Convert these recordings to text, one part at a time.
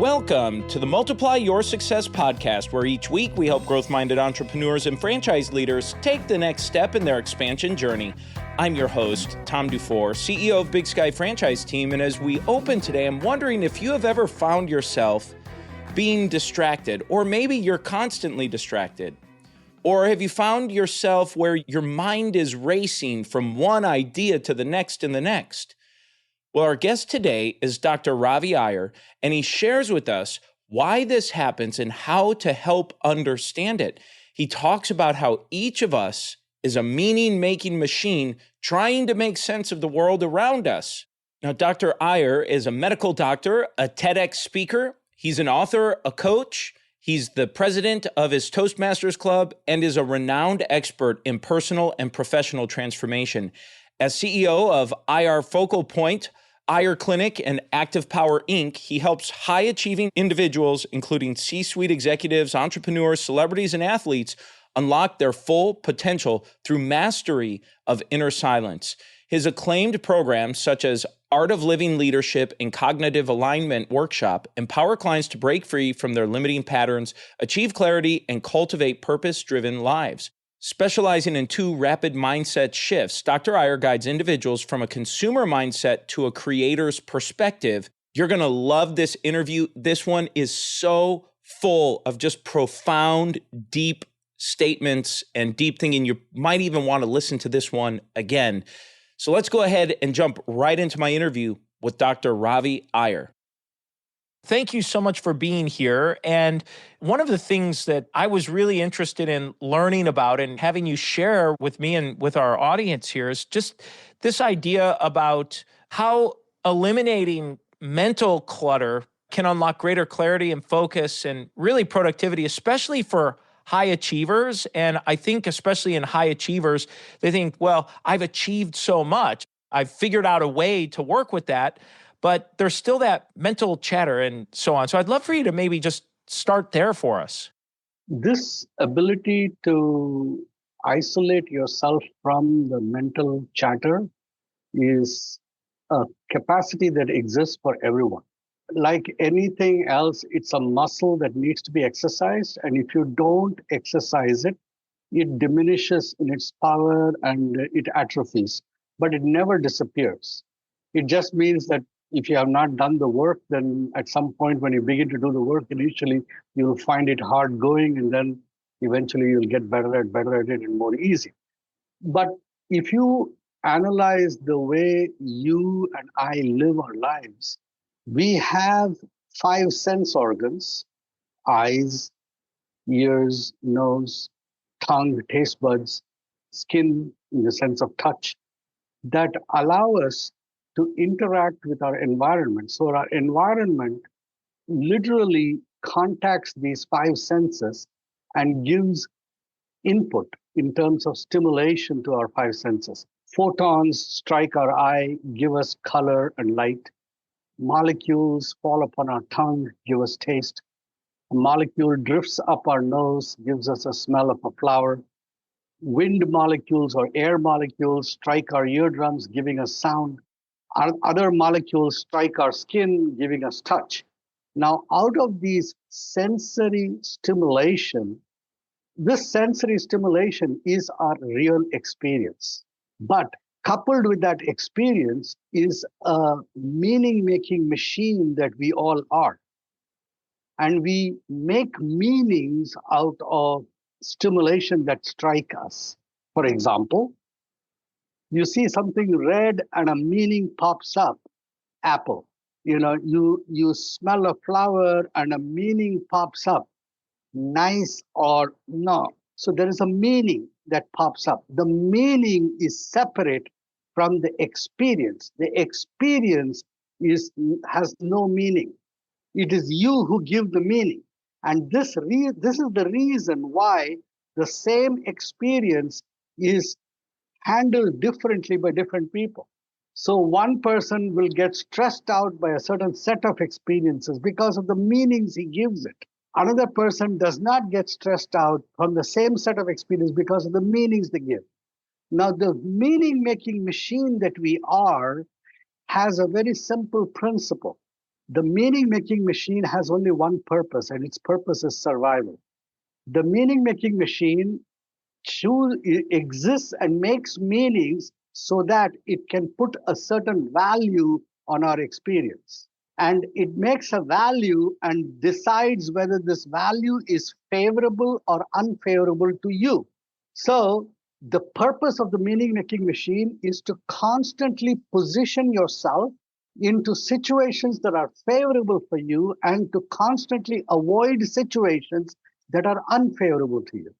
Welcome to the Multiply Your Success podcast, where each week we help growth-minded entrepreneurs and franchise leaders take the next step in their expansion journey. I'm your host, Tom Dufour, CEO of Big Sky Franchise Team, and as we open today, I'm wondering if you have ever found yourself being distracted, or maybe you're constantly distracted. Or have you found yourself where your mind is racing from one idea to the next and the next? Well, our guest today is Dr. Ravi Iyer, and he shares with us why this happens and how to help understand it. He talks about how each of us is a meaning-making machine trying to make sense of the world around us. Now, Dr. Iyer is a medical doctor, a TEDx speaker. He's an author, a coach. He's the president of his Toastmasters Club and is a renowned expert in personal and professional transformation. As CEO of IR Focal Point, Iyer Clinic, and Active Power Inc., he helps high-achieving individuals, including C-suite executives, entrepreneurs, celebrities, and athletes, unlock their full potential through mastery of inner silence. His acclaimed programs, such as Art of Living Leadership and Cognitive Alignment Workshop, empower clients to break free from their limiting patterns, achieve clarity, and cultivate purpose-driven lives. Specializing in two rapid mindset shifts, Dr. Iyer guides individuals from a consumer mindset to a creator's perspective. You're going to love this interview. This one is so full of just profound, deep statements and deep thinking. You might even want to listen to this one again. So let's go ahead and jump right into my interview with Dr. Ravi Iyer. Thank you so much for being here. And one of the things that I was really interested in learning about and having you share with me and with our audience here is just this idea about how eliminating mental clutter can unlock greater clarity and focus and really productivity, especially for high achievers. And I think especially in high achievers, they think, well, I've achieved so much. I've figured out a way to work with that. But there's still that mental chatter and so on. So I'd love for you to maybe just start there for us. This ability to isolate yourself from the mental chatter is a capacity that exists for everyone. Like anything else, it's a muscle that needs to be exercised. And if you don't exercise it, it diminishes in its power and it atrophies, but it never disappears. It just means that if you have not done the work, then at some point when you begin to do the work, initially you'll find it hard going, and then eventually you'll get better at it and more easy. But if you analyze the way you and I live our lives, we have 5 sense organs: eyes, ears, nose, tongue, taste buds, skin in the sense of touch, that allow us to interact with our environment. So our environment literally contacts these 5 senses and gives input in terms of stimulation to our 5 senses. Photons strike our eye, give us color and light. Molecules fall upon our tongue, give us taste. A molecule drifts up our nose, gives us a smell of a flower. Wind molecules or air molecules strike our eardrums, giving us sound. Other molecules strike our skin, giving us touch. Now, out of these sensory stimulation, this sensory stimulation is our real experience. But coupled with that experience is a meaning-making machine that we all are. And we make meanings out of stimulation that strike us. For example, you see something red and a meaning pops up, apple. You smell a flower and a meaning pops up, nice or no. So there is a meaning that pops up. The meaning is separate from the experience. The experience has no meaning. It is you who give the meaning. And this is the reason why the same experience is handled differently by different people. So one person will get stressed out by a certain set of experiences because of the meanings he gives it. Another person does not get stressed out from the same set of experience because of the meanings they give. Now, the meaning-making machine that we are has a very simple principle. The meaning-making machine has only one purpose, and its purpose is survival. The meaning-making machine exists and makes meanings so that it can put a certain value on our experience. And it makes a value and decides whether this value is favorable or unfavorable to you. So, the purpose of the meaning making machine is to constantly position yourself into situations that are favorable for you and to constantly avoid situations that are unfavorable to you.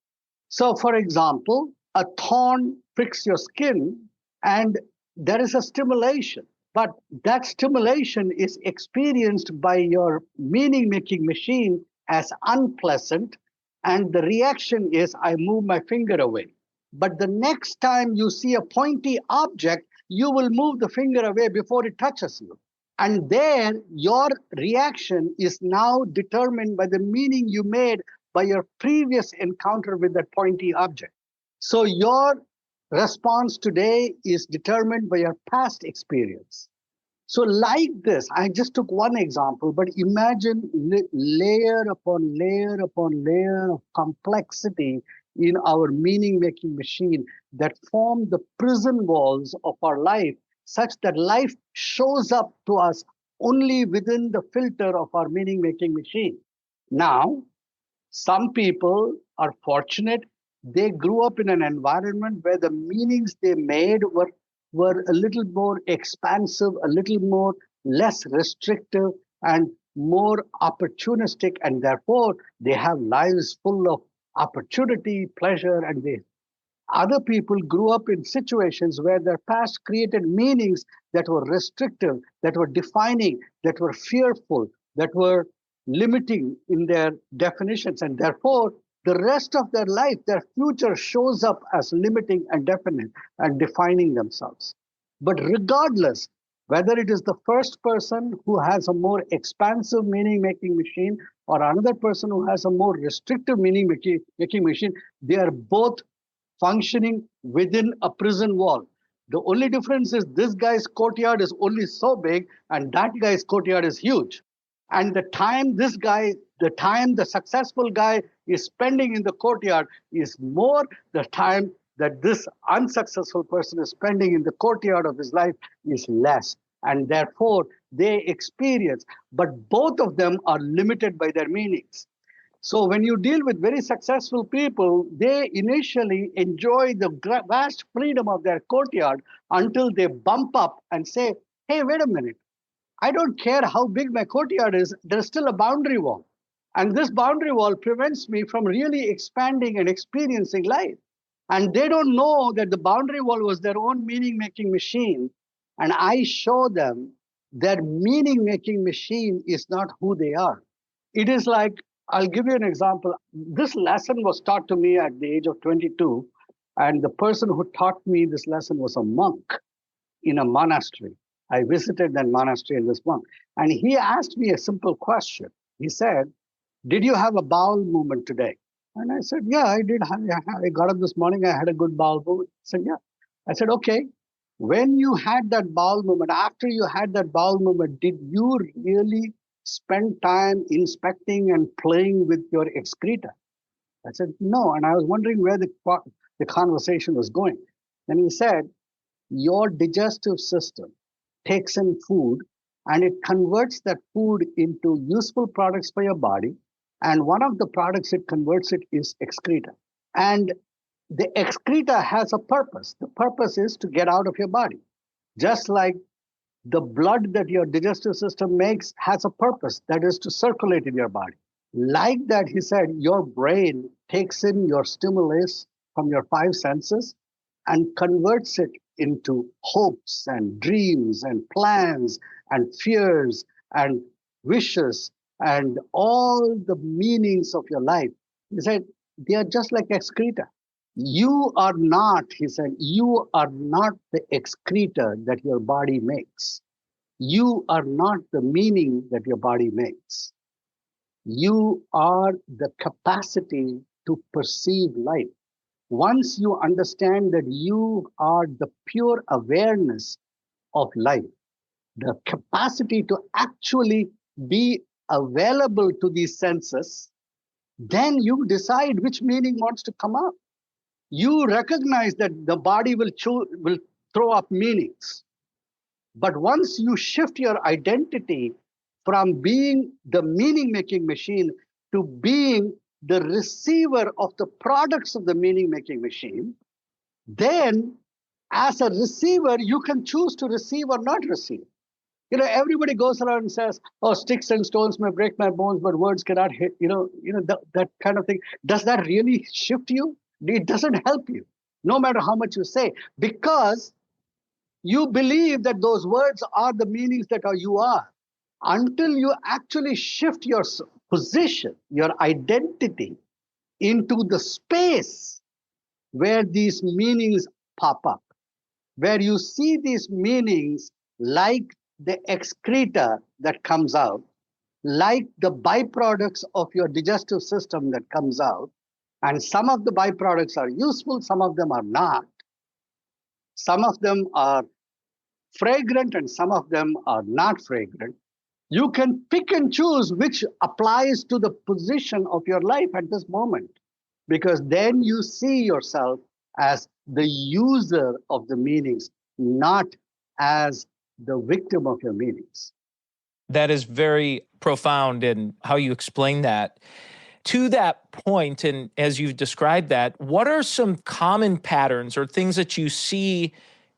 So, for example, a thorn pricks your skin and there is a stimulation, but that stimulation is experienced by your meaning making machine as unpleasant, and the reaction is I move my finger away. But the next time you see a pointy object, you will move the finger away before it touches you. And there, your reaction is now determined by the meaning you made by your previous encounter with that pointy object. So your response today is determined by your past experience. So, like this, I just took one example, but imagine layer upon layer upon layer of complexity in our meaning making machine that form the prison walls of our life, such that life shows up to us only within the filter of our meaning making machine. Now, some people are fortunate. They grew up in an environment where the meanings they made were a little more expansive, a little more less restrictive, and more opportunistic. And therefore, they have lives full of opportunity, pleasure, and they. Other people grew up in situations where their past created meanings that were restrictive, that were defining, that were fearful, that were limiting in their definitions. And therefore, the rest of their life, their future shows up as limiting and definite and defining themselves. But regardless, whether it is the first person who has a more expansive meaning making machine or another person who has a more restrictive meaning making machine, they are both functioning within a prison wall. The only difference is this guy's courtyard is only so big and that guy's courtyard is huge. And the time the successful guy is spending in the courtyard is more the time that this unsuccessful person is spending in the courtyard of his life is less. And therefore, they experience, but both of them are limited by their meanings. So when you deal with very successful people, they initially enjoy the vast freedom of their courtyard until they bump up and say, hey, wait a minute. I don't care how big my courtyard is, there's still a boundary wall. And this boundary wall prevents me from really expanding and experiencing life. And they don't know that the boundary wall was their own meaning making machine. And I show them that meaning making machine is not who they are. It is like, I'll give you an example. This lesson was taught to me at the age of 22. And the person who taught me this lesson was a monk in a monastery. I visited that monastery and this monk. And he asked me a simple question. He said, did you have a bowel movement today? And I said, yeah, I did. I got up this morning. I had a good bowel movement. He said, yeah. I said, okay. When you had that bowel movement, after you had that bowel movement, did you really spend time inspecting and playing with your excreta? I said, no. And I was wondering where the conversation was going. And he said, your digestive system takes in food and it converts that food into useful products for your body. And one of the products it converts it is excreta. And the excreta has a purpose. The purpose is to get out of your body. Just like the blood that your digestive system makes has a purpose, that is to circulate in your body. Like that, he said, your brain takes in your stimulus from your five senses and converts it into hopes and dreams and plans and fears and wishes and all the meanings of your life. He said, they are just like excreta. You are not, he said, you are not the excreta that your body makes. You are not the meaning that your body makes. You are the capacity to perceive life. Once you understand that you are the pure awareness of life, the capacity to actually be available to these senses, then you decide which meaning wants to come up. You recognize that the body will throw up meanings. But once you shift your identity from being the meaning making machine to being the receiver of the products of the meaning making machine, then as a receiver, you can choose to receive or not receive. Everybody goes around and says, "Oh, sticks and stones may break my bones, but words cannot hit." That kind of thing. Does that really shift you? It doesn't help you, no matter how much you say, because you believe that those words are the meanings that you are. Until you actually shift your position, your identity into the space where these meanings pop up, where you see these meanings like the excreta that comes out, like the byproducts of your digestive system that comes out. And some of the byproducts are useful, some of them are not. Some of them are fragrant and some of them are not fragrant. You can pick and choose which applies to the position of your life at this moment, because then you see yourself as the user of the meanings, not as the victim of your meanings. That is very profound in how you explain that. To that point, and as you've described that, what are some common patterns or things that you see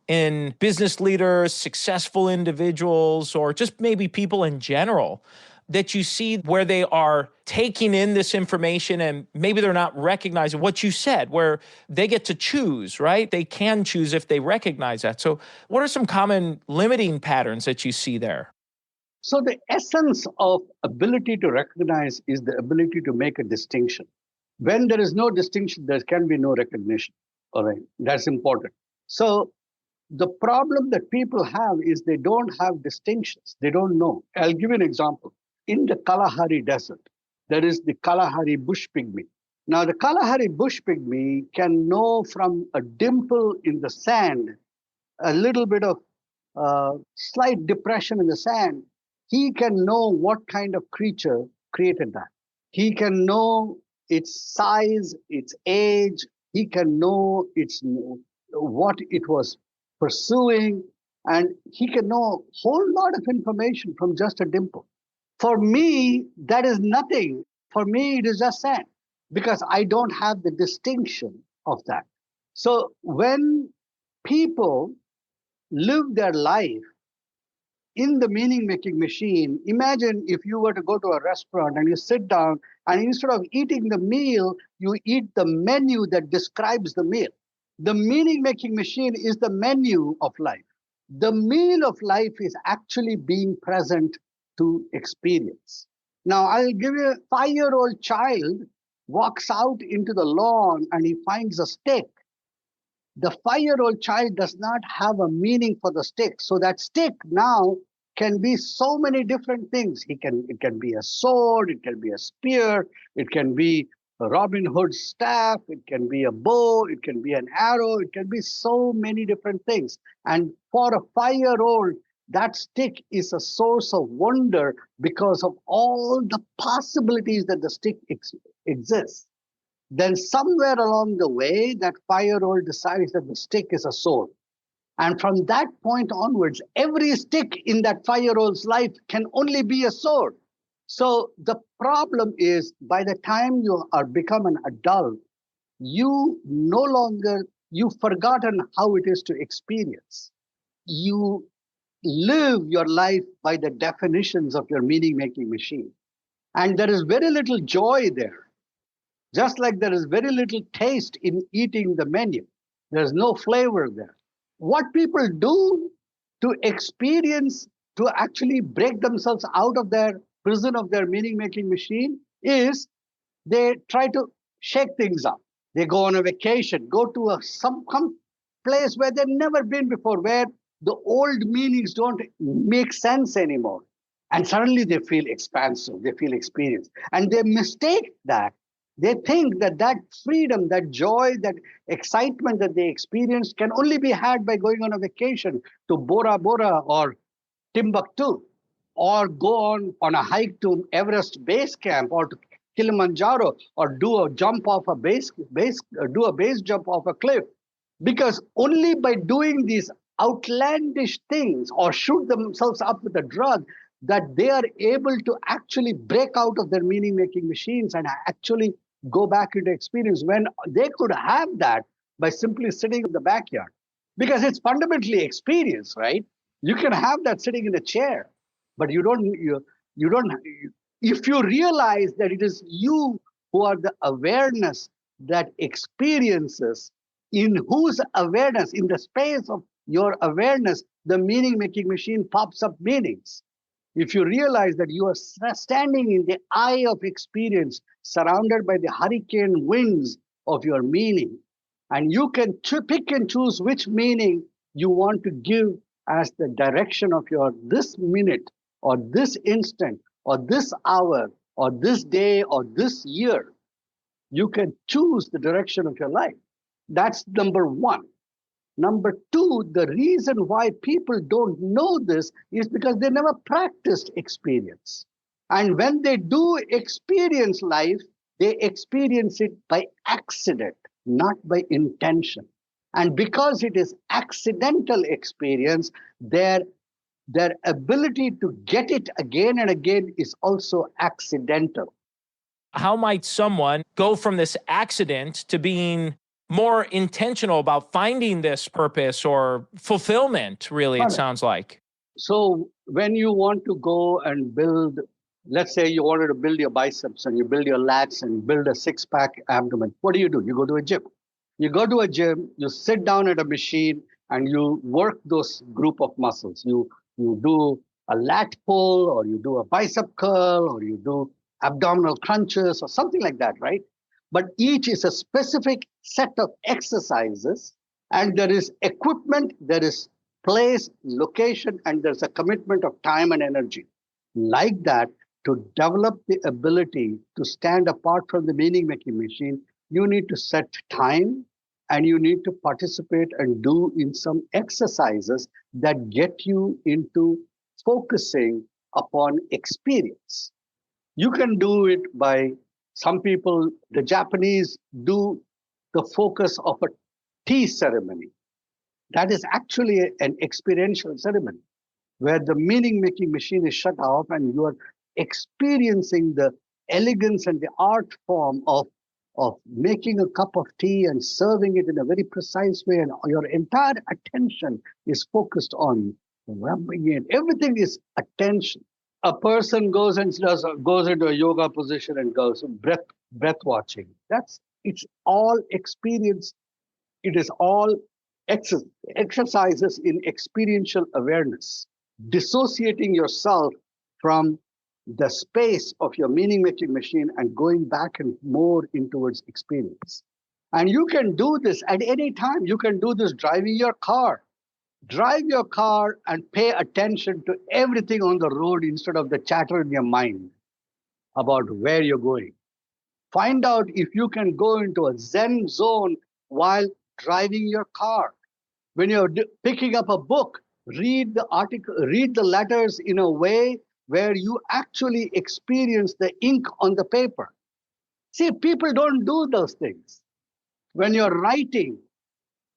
in business leaders, successful individuals, or just maybe people in general that you see where they are taking in this information and maybe they're not recognizing what you said, where they get to choose, right? They can choose if they recognize that. So what are some common limiting patterns that you see there? So the essence of ability to recognize is the ability to make a distinction. When there is no distinction, there can be no recognition. All right, that's important. So the problem that people have is they don't have distinctions. They don't know. I'll give you an example. In the Kalahari Desert, there is the Kalahari bush pygmy. Now, the Kalahari bush pygmy can know from a dimple in the sand, a little bit of slight depression in the sand. He can know what kind of creature created that. He can know its size, its age. He can know what it was pursuing, and he can know a whole lot of information from just a dimple. For me, that is nothing. For me, it is just sand because I don't have the distinction of that. So when people live their life in the meaning making machine, imagine if you were to go to a restaurant and you sit down and instead of eating the meal, you eat the menu that describes the meal. The meaning making machine is the menu of life. The meal of life is actually being present to experience. Now, I'll give you a 5-year-old child walks out into the lawn and he finds a stick. The 5-year-old child does not have a meaning for the stick. So that stick now can be so many different things. It can be a sword, it can be a spear, it can be a Robin Hood staff, it can be a bow, it can be an arrow, it can be so many different things. And for a 5-year-old, that stick is a source of wonder because of all the possibilities that the stick exists. Then somewhere along the way, that 5-year-old decides that the stick is a sword. And from that point onwards, every stick in that 5-year-old's life can only be a sword. So the problem is by the time you are become an adult, you've forgotten how it is to experience. You live your life by the definitions of your meaning-making machine. And there is very little joy there. Just like there is very little taste in eating the menu. There's no flavor there. What people do to experience, to actually break themselves out of their prison of their meaning-making machine is they try to shake things up. They go on a vacation, go to some place where they've never been before, where the old meanings don't make sense anymore. And suddenly they feel expansive, they feel experienced. And they mistake that. They think that that freedom, that joy, that excitement that they experience can only be had by going on a vacation to Bora Bora or Timbuktu. or go on a hike to Everest base camp or to Kilimanjaro or do a jump off a do a base jump off a cliff, because only by doing these outlandish things or shoot themselves up with a drug that they are able to actually break out of their meaning making machines and actually go back into experience, when they could have that by simply sitting in the backyard, because it's fundamentally experience, right? You can have that sitting in a chair, but you don't if you realize that it is you who are the awareness that experiences, in whose awareness, in the space of your awareness, the meaning making machine pops up meanings. If you realize that you are standing in the eye of experience, surrounded by the hurricane winds of your meaning, and you can pick and choose which meaning you want to give as the direction of your this minute or this instant or this hour or this day or this year, you can choose the direction of your life. That's number one. Number two, the reason why people don't know this is because they never practiced experience. And when they do experience life, they experience it by accident, not by intention. And because it is accidental experience, their ability to get it again and again is also accidental. How might someone go from this accident to being more intentional about finding this purpose or fulfillment, really, it sounds like? So when you want to go and build, let's say you wanted to build your biceps and you build your lats and build a six-pack abdomen, what do? You go to a gym. You go to a gym, you sit down at a machine and you work those group of muscles. You do a lat pull, or you do a bicep curl, or you do abdominal crunches or something like that, right? But each is a specific set of exercises, and there is equipment, there is place, location, and there's a commitment of time and energy. Like that, to develop the ability to stand apart from the meaning making machine, you need to set time and you need to participate and do in some exercises that get you into focusing upon experience. You can do it by, some people, the Japanese do the focus of a tea ceremony. That is actually an experiential ceremony where the meaning making machine is shut off and you are experiencing the elegance and the art form of making a cup of tea and serving it in a very precise way. And your entire attention is focused on rubbing it. Everything is attention. A person goes and goes into a yoga position and goes breath watching. It's all experience. It is all exercises in experiential awareness, dissociating yourself from the space of your meaning making machine and going back and more in towards experience. And you can do this at any time. You can do this driving your car. Drive your car and pay attention to everything on the road instead of the chatter in your mind about where you're going. Find out if you can go into a Zen zone while driving your car. When you're picking up a book, read the article, read the letters in a way where you actually experience the ink on the paper. See, people don't do those things. When you're writing,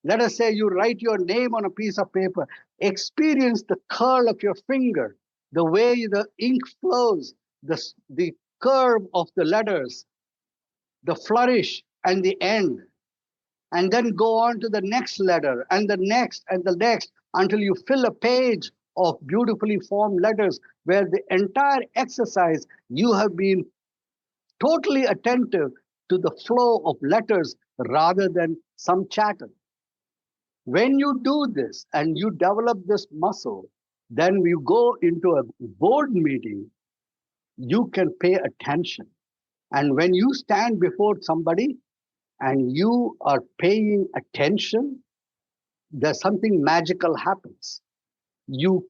let us say you write your name on a piece of paper, experience the curl of your finger, the way the ink flows, the curve of the letters, the flourish and the end. And then go on to the next letter and the next and the next until you fill a page of beautifully formed letters where the entire exercise you have been totally attentive to the flow of letters rather than some chatter. When you do this and you develop this muscle, then you go into a board meeting, you can pay attention. And when you stand before somebody and you are paying attention, there's something magical happens. You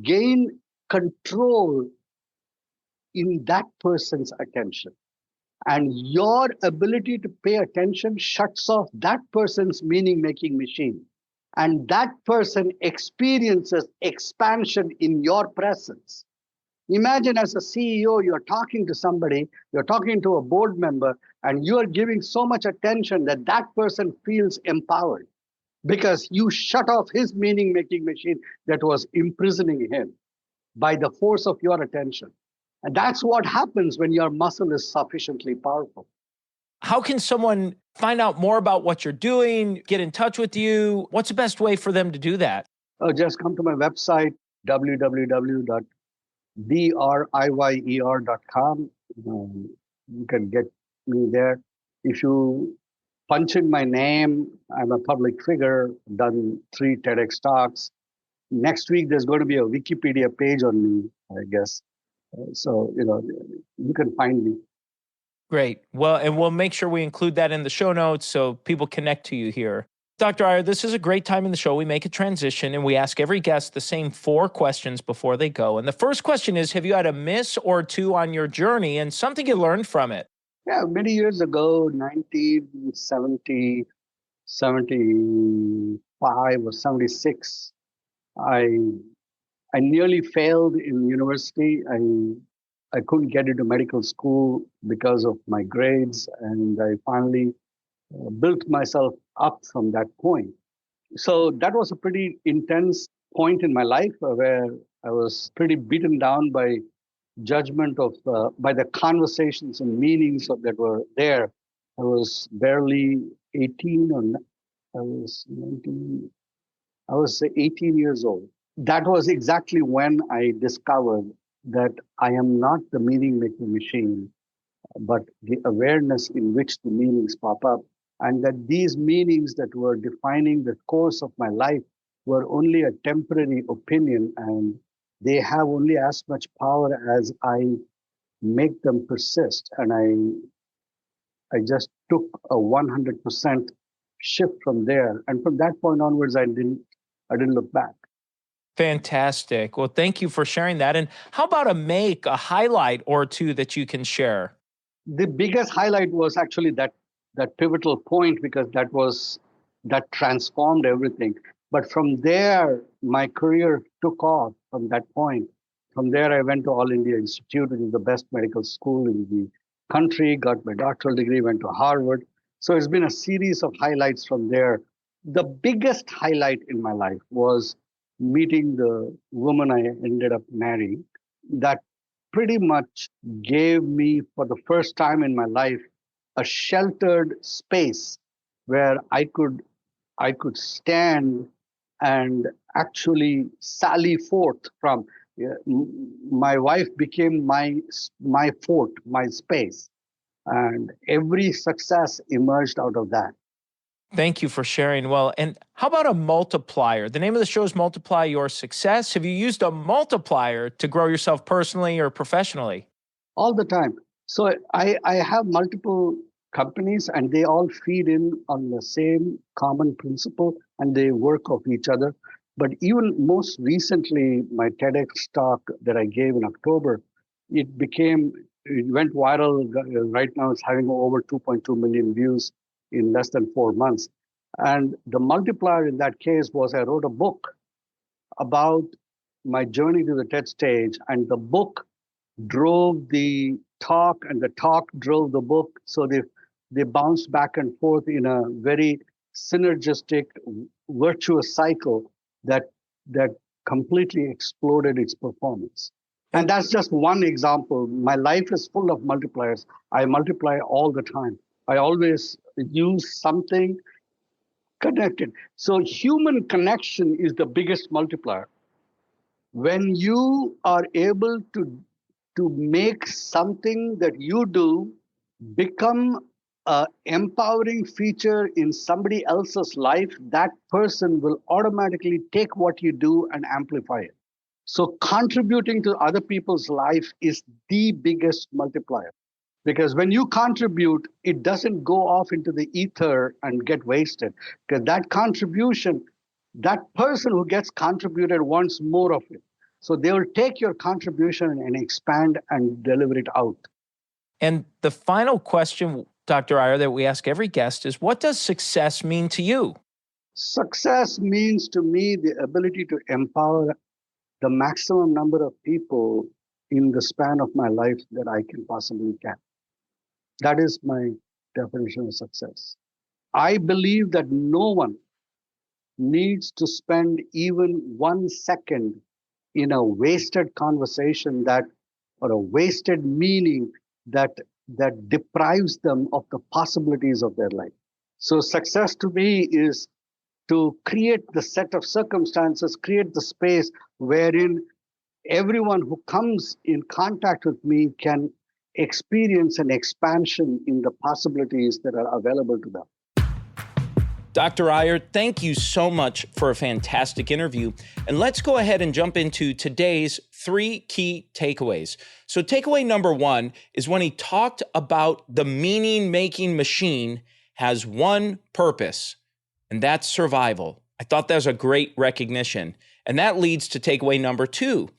gain control in that person's attention. And your ability to pay attention shuts off that person's meaning making machine. And that person experiences expansion in your presence. Imagine as a CEO, you're talking to somebody, you're talking to a board member, and you are giving so much attention that that person feels empowered because you shut off his meaning making machine that was imprisoning him by the force of your attention. And that's what happens when your muscle is sufficiently powerful. How can someone find out more about what you're doing, get in touch with you? What's the best way for them to do that? Just come to my website, www.driyer.com. You can get me there. If you punch in my name, I'm a public figure, done 3 TEDx talks. Next week, there's going to be a Wikipedia page on me, I guess. So, you can find me. Great. Well, and we'll make sure we include that in the show notes so people connect to you here. Dr. Iyer, this is a great time in the show. We make a transition and we ask every guest the same 4 questions before they go. And the first question is, have you had a miss or two on your journey and something you learned from it? Yeah, many years ago, 1970, 75 or 76, I I nearly failed in university. I couldn't get into medical school because of my grades, and I finally built myself up from that point. So that was a pretty intense point in my life where I was pretty beaten down by judgment of by the conversations and meanings that were there. I was barely 18 or I was 19. I was 18 years old. That was exactly when I discovered that I am not the meaning making machine, but the awareness in which the meanings pop up, and that these meanings that were defining the course of my life were only a temporary opinion, and they have only as much power as I make them persist. And I just took a 100% shift from there, and from that point onwards, I didn't look back. Fantastic. Well, thank you for sharing that. And how about a highlight or two that you can share? The biggest highlight was actually that pivotal point, because that transformed everything. But from there, my career took off from that point. From there, I went to All India Institute, which is the best medical school in the country, got my doctoral degree, went to Harvard. So it's been a series of highlights from there. The biggest highlight in my life was meeting the woman I ended up marrying. That pretty much gave me, for the first time in my life, a sheltered space where I could stand and actually sally forth from. Yeah, my wife became my fort, my space, and every success emerged out of that. Thank you for sharing. Well, and how about a multiplier? The name of the show is Multiply Your Success. Have you used a multiplier to grow yourself personally or professionally? All the time. So I have multiple companies, and they all feed in on the same common principle, and they work off each other. But even most recently, my TEDx talk that I gave in October, it went viral. Right now it's having over 2.2 million views in less than 4 months. And the multiplier in that case was I wrote a book about my journey to the TED stage, and the book drove the talk, and the talk drove the book. So they bounced back and forth in a very synergistic, virtuous cycle that completely exploded its performance. And And that's just one example. My life is full of multipliers. I multiply all the time. I always use something connected. So human connection is the biggest multiplier. When you are able to make something that you do become a empowering feature in somebody else's life, that person will automatically take what you do and amplify it. So contributing to other people's life is the biggest multiplier, because when you contribute, it doesn't go off into the ether and get wasted, because that contribution, that person who gets contributed wants more of it. So they will take your contribution and expand and deliver it out. and the final question, Dr. Iyer, that we ask every guest is, what does success mean to you? Success means to me the ability to empower the maximum number of people in the span of my life that I can possibly can. That is my definition of success. I believe that no one needs to spend even 1 second in a wasted conversation that or a wasted meaning that deprives them of the possibilities of their life. So success to me is to create the set of circumstances, create the space wherein everyone who comes in contact with me can experience an expansion in the possibilities that are available to them. Dr. Iyer, thank you so much for a fantastic interview. And let's go ahead and jump into today's 3 key takeaways. So takeaway number 1 is when he talked about the meaning-making machine has one purpose, and that's survival. I thought that was a great recognition. And that leads to takeaway number 2.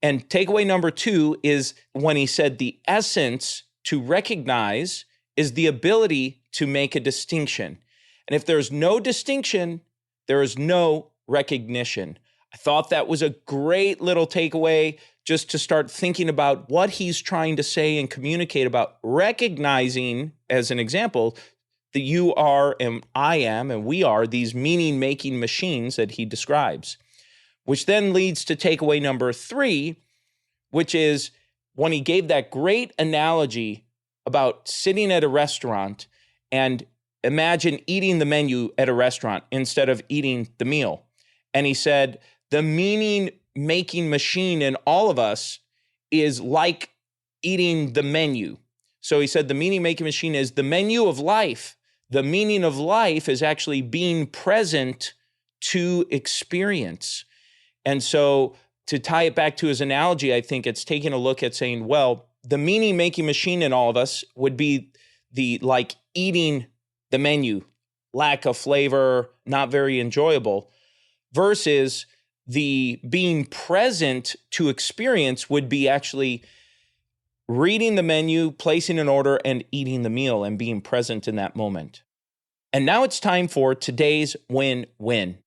And takeaway number 2 is when he said the essence to recognize is the ability to make a distinction. And if there's no distinction, there is no recognition. I thought that was a great little takeaway just to start thinking about what he's trying to say and communicate about recognizing, as an example, that you are and I am and we are these meaning-making machines that he describes, which then leads to takeaway number 3, which is when he gave that great analogy about sitting at a restaurant and imagine eating the menu at a restaurant instead of eating the meal. And he said, the meaning-making machine in all of us is like eating the menu. So he said the meaning-making machine is the menu of life. The meaning of life is actually being present to experience. And so to tie it back to his analogy, I think it's taking a look at saying, well, the meaning-making machine in all of us would be the like eating the menu, lack of flavor, not very enjoyable, versus the being present to experience would be actually reading the menu, placing an order, and eating the meal and being present in that moment. And now it's time for today's win-win.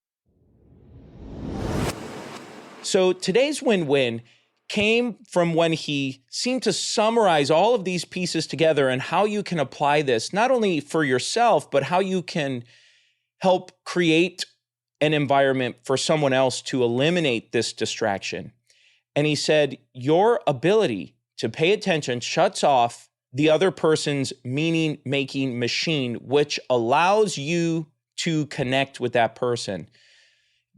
So today's win-win came from when he seemed to summarize all of these pieces together and how you can apply this, not only for yourself, but how you can help create an environment for someone else to eliminate this distraction. And he said, your ability to pay attention shuts off the other person's meaning-making machine, which allows you to connect with that person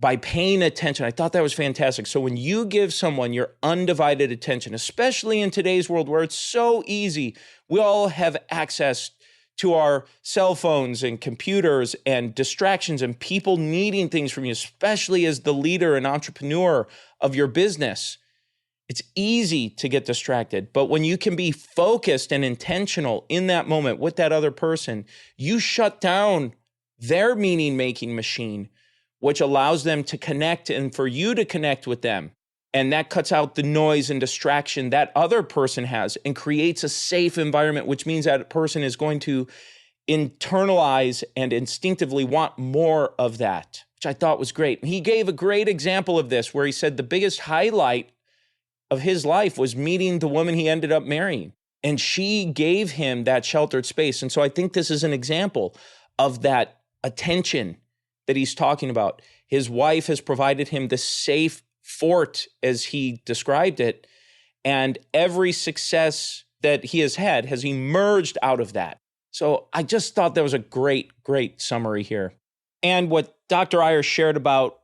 by paying attention. I thought that was fantastic. So when you give someone your undivided attention, especially in today's world where it's so easy, we all have access to our cell phones and computers and distractions and people needing things from you, especially as the leader and entrepreneur of your business. It's easy to get distracted, but when you can be focused and intentional in that moment with that other person, you shut down their meaning-making machine, which allows them to connect and for you to connect with them. And that cuts out the noise and distraction that other person has and creates a safe environment, which means that person is going to internalize and instinctively want more of that, which I thought was great. And he gave a great example of this where he said the biggest highlight of his life was meeting the woman he ended up marrying. And she gave him that sheltered space. And so I think this is an example of that attention that he's talking about. His wife has provided him the safe fort, as he described it, and every success that he has had has emerged out of that. So I just thought that was a great, great summary here. And what Dr. Iyer shared about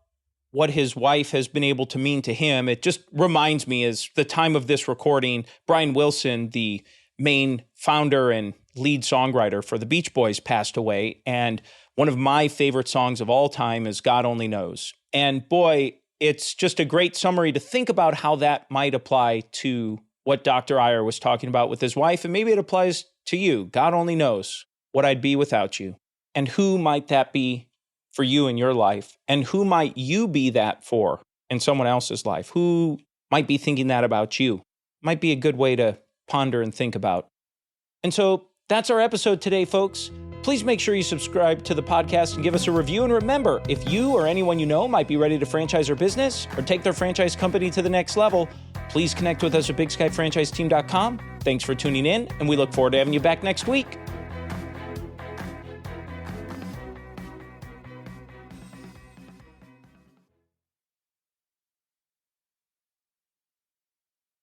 what his wife has been able to mean to him, it just reminds me, as the time of this recording, Brian Wilson, the main founder and lead songwriter for the Beach Boys, passed away. And one of my favorite songs of all time is God Only Knows. And boy, it's just a great summary to think about how that might apply to what Dr. Iyer was talking about with his wife. And maybe it applies to you. God only knows what I'd be without you. And who might that be for you in your life? And who might you be that for in someone else's life? Who might be thinking that about you? Might be a good way to ponder and think about. And so that's our episode today, folks. Please make sure you subscribe to the podcast and give us a review. And remember, if you or anyone you know might be ready to franchise their business or take their franchise company to the next level, please connect with us at bigskyfranchiseteam.com. Thanks for tuning in, and we look forward to having you back next week.